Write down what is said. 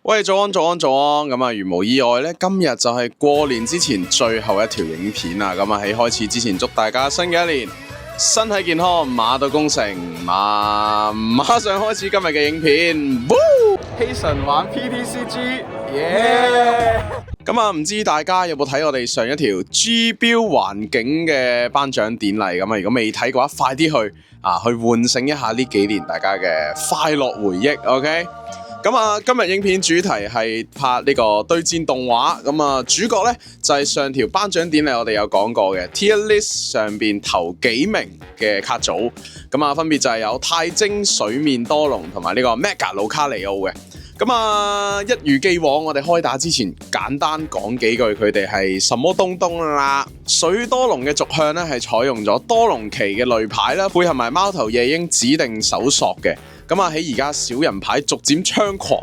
喂，早安，早安，早安！咁啊，如無意外咧，今日就係過年之前最後一條影片啦。咁啊，喺開始之前，祝大家新嘅一年身體健康，馬到功成。馬上開始今日嘅影片。希神玩 PTCG，耶！咁啊，唔知大家有冇睇我哋上一條 G 標環境嘅頒獎典禮？咁啊，如果未睇嘅話，快啲去喚醒一下呢幾年大家嘅快樂回憶。OK。咁啊，今日影片主題係拍呢個對戰動畫，咁啊主角呢，就係上條頒獎典禮我哋有講過嘅 Tier List 上邊頭幾名嘅卡組，咁啊分別就係有太晶、水面多龍同埋呢個 Mega 魯卡尼奧嘅。咁啊，一如既往，我哋開打之前簡單講幾句佢哋係什麼東東啦。水多龍嘅續向呢，係採用咗多龍旗嘅雷牌啦，配合埋貓頭夜鷹指定搜索嘅。咁啊喺而家小人牌逐漸猖狂